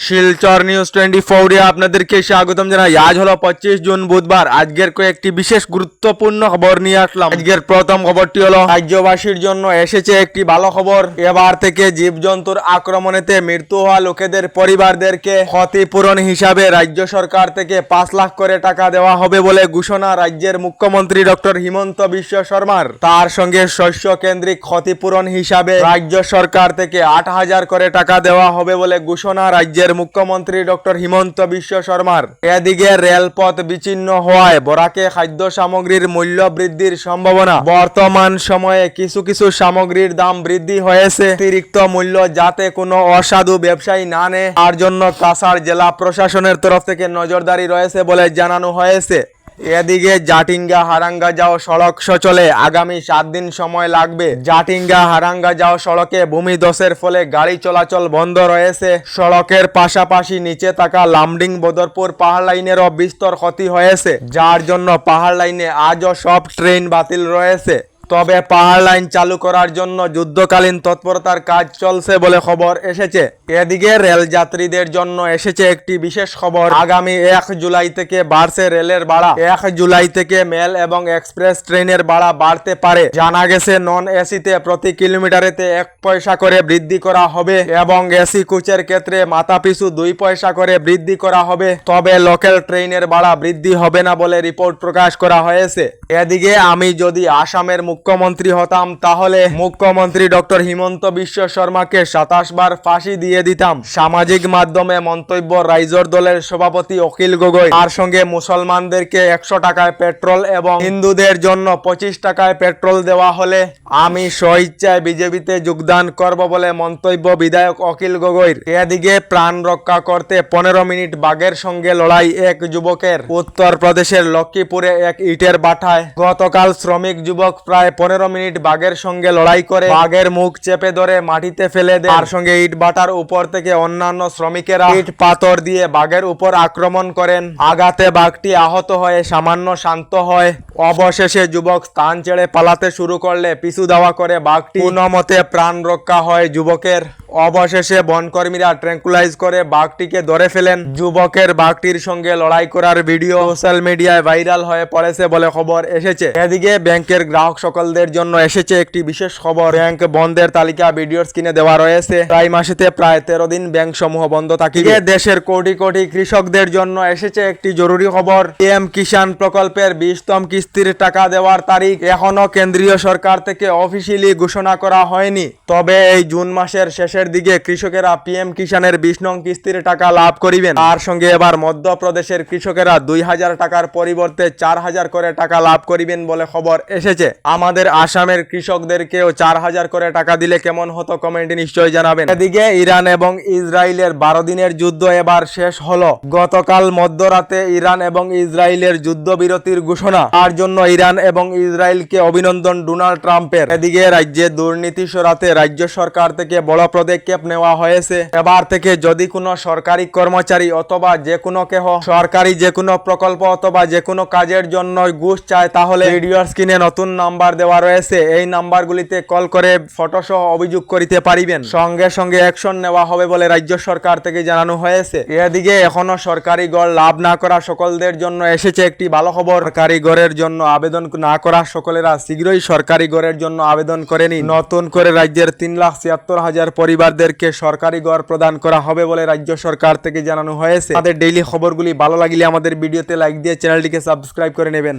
Silchar news 24 এ আপনাদেরকে স্বাগতম জানাই। আজ হলো 25 জুন বুধবার। আজকের কয়েকটি বিশেষ গুরুত্বপূর্ণ খবর নিয়ে আসলাম। আজকের প্রথম খবরটি হলো রাজ্যবাসীর জন্য এসেছে একটি ভালো খবর। এবার থেকে জীবজন্তুর আক্রমণেতে মৃত্যু হওয়া লোকেদের পরিবারদেরকে ক্ষতিপূরণ হিসাবে রাজ্য সরকার থেকে 5 লাখ করে টাকা দেওয়া হবে বলে ঘোষণা রাজ্যের মুখ্যমন্ত্রী ডক্টর হিমন্ত বিশ্ব শর্মার। তার সঙ্গে শস্য কেন্দ্রিক ক্ষতিপূরণ হিসাবে রাজ্য সরকার থেকে 8,000 করে টাকা দেওয়া হবে বলে ঘোষণা রাজ্যের মুখ্যমন্ত্রী ডক্টর হিমন্ত বিশ্ব শর্মার। এদিকে রেলপথ বিচ্ছিন্ন হওয়ায় বরাকে খাদ্য সামগ্রীর মূল্য বৃদ্ধির সম্ভাবনা। বর্তমান সময়ে কিছু কিছু সামগ্রীর দাম বৃদ্ধি হয়েছে। অতিরিক্ত মূল্য যাতে কোনো অসাধু ব্যবসায়ী না নেয় তার জন্য কাছাড় জেলা প্রশাসনের তরফ থেকে নজরদারি রয়েছে বলে জানানো হয়েছে। এদিকে জাটিঙ্গা হারাঙ্গা যাও সড়ক সচলে আগামী 7 দিন সময় লাগবে। জাটিঙ্গা হারাঙ্গা যাও সড়কে ভূমিধসের ফলে গাড়ি চলাচল বন্ধ রয়েছে। সড়কের পাশাপাশি নিচে থাকা লামডিং বদরপুর পাহাড় লাইনেরও বিস্তর ক্ষতি হয়েছে, যার জন্য পাহাড় লাইনে আজও সব ট্রেন বাতিল রয়েছে। তবে পাহাড় লাইন চালু করার জন্য যুদ্ধকালীন তৎপরতার কাজ চলছে বলে খবর এসেছে। এদিকে রেল যাত্রীদের জন্য এসেছে একটি বিশেষ খবর। আগামী 1 জুলাই থেকে বাড়ছে রেলের ভাড়া। 1 জুলাই থেকে মেল এবং এক্সপ্রেস ট্রেনের ভাড়া বাড়তে পারে। জানা গেছে নন এসিতে প্রতি কিলোমিটারেতে 1 পয়সা করে বৃদ্ধি করা হবে এবং এসি কোচের ক্ষেত্রে মাথাপিছু 2 পয়সা করে বৃদ্ধি করা হবে। তবে লোকাল ট্রেনের ভাড়া বৃদ্ধি হবে না বলে রিপোর্ট প্রকাশ করা হয়েছে। এদিকে আমি যদি আসামের মুখ্যমন্ত্রী হতাম তাহলে মুখ্যমন্ত্রী ডক্টর হিমন্ত বিশ্ব শর্মাকে 27 বার ফাঁসি দিয়ে দিতাম। সামাজিক মাধ্যমে মন্তব্য রাইজর দলের সভাপতি অখিল গগৈ। তার সঙ্গে মুসলমানদেরকে 100 টাকায় পেট্রোল এবং হিন্দুদের জন্য 25 টাকায় পেট্রোল দেওয়া হলে আমি স্বইচ্ছায় বিজেপিতে যোগদান করব বলে মন্তব্য বিধায়ক অখিল গগৈর। এদিকে প্রাণ রক্ষা করতে 15 মিনিট বাঘের সঙ্গে লড়াই এক যুবকের। উত্তরপ্রদেশের লক্ষ্মীপুরে এক ইটের ভাটায় গতকাল শ্রমিক যুবক প্রায় 15 মিনিট বাঘের সঙ্গে লড়াই করে বাঘের মুখ চেপে ধরে মাটিতে ফেলে দেয়। তার সঙ্গে ইট ভাটার উপর থেকে অন্যান্য শ্রমিকেরা ইট পাথর দিয়ে বাঘের উপর আক্রমণ করেন। আঘাতে বাঘটি আহত হয়ে সামান্য শান্ত হয়। অবশেষে যুবক স্থান ছেড়ে পালাতে শুরু করলে পিছু ধাওয়া করে বাঘটি কোনোমতে প্রাণ রক্ষা হয় যুবকের। অবশেষে বনকর্মীরা ট্র্যাঙ্কুলাইজ করে বাঘটিকে ধরে ফেলেন। যুবকের বাঘটির সঙ্গে লড়াই করার ভিডিও সোশ্যাল মিডিয়ায় ভাইরাল হয়ে পড়েছে বলে খবর এসেছে। এদিকে ব্যাংকের গ্রাহক সকলদের জন্য এসেছে একটি বিশেষ খবর। ব্যাংক বন্ধের তালিকা ভিডিওর স্ক্রিনে দেওয়া রয়েছে। প্রায় মাসেতে প্রায় 13 দিন ব্যাংক সমূহ বন্ধ থাকিবে। দেশের কোটি কোটি কৃষকদের জন্য এসেছে একটি জরুরি খবর। পিএম কিষাণ প্রকল্পের 20তম কিস্তির টাকা দেওয়ার তারিখ এখনো কেন্দ্রীয় সরকার থেকে অফিসিয়ালি ঘোষণা করা হয়নি। তবে এই জুন মাসের শেষের দিকে কৃষকেরা পিএম কিষাণের 20 নং কিস্তির টাকা লাভ করিবেন। তার সঙ্গে এবার মধ্যপ্রদেশের কৃষকেরা 2000 টাকার পরিবর্তে 4000 করে টাকা লাভ করিবেন বলে খবর এসেছে। আমাদের আসামের কৃষকদেরকেও 4000 করে টাকা দিলে কেমন হতো কমেন্টে নিশ্চয়ই জানাবেন। এদিকে ইরান এবং ইসরায়েলের 12 দিনের যুদ্ধ এবার শেষ হলো। গতকাল মধ্যরাতে ইরান এবং ইসরায়েলের যুদ্ধবিরতির ঘোষণা। তার জন্য ইরান এবং ইসরায়েলকে অভিনন্দন ডোনাল্ড ট্রাম্পের। এদিকে রাজ্যে দুর্নীতি সরাতে রাজ্য সরকার থেকে বড় পদক্ষেপ নেওয়া হয়েছে। এবার থেকে যদি কোনো সরকারি কর্মচারী অথবা যে কোনো কেহ সরকারি যে কোনো প্রকল্প অথবা যে কোনো কাজের জন্য ঘুষ চায় তাহলে ভিডিওর স্ক্রিনে নতুন নাম্বার দেওয়া রয়েছে। এই নাম্বারগুলিতে কল করে ফটো সহ অভিযোগ করিতে পারিবেন। সঙ্গে সঙ্গে অ্যাকশন নেওয়া হবে বলে রাজ্য সরকার থেকে জানানো হয়েছে। এদিকে এখনো সরকারি গড় লাভ না করা সকলদের জন্য এসেছে একটি ভালো খবর। সরকারি গড়ের জন্য আবেদন না করা সকলেরা শীঘ্রই সরকারি গড়ের জন্য আবেদন করে নিন। নতুন করে রাজ্যের 3,76,000 পরিবারদেরকে সরকারি ঘর প্রদান করা হবে বলে রাজ্য সরকার থেকে জানানো হয়েছে। আমাদের ডেইলি খবরগুলি ভালো লাগলে আমাদের ভিডিওতে লাইক দিয়ে চ্যানেলটিকে সাবস্ক্রাইব করে নেবেন।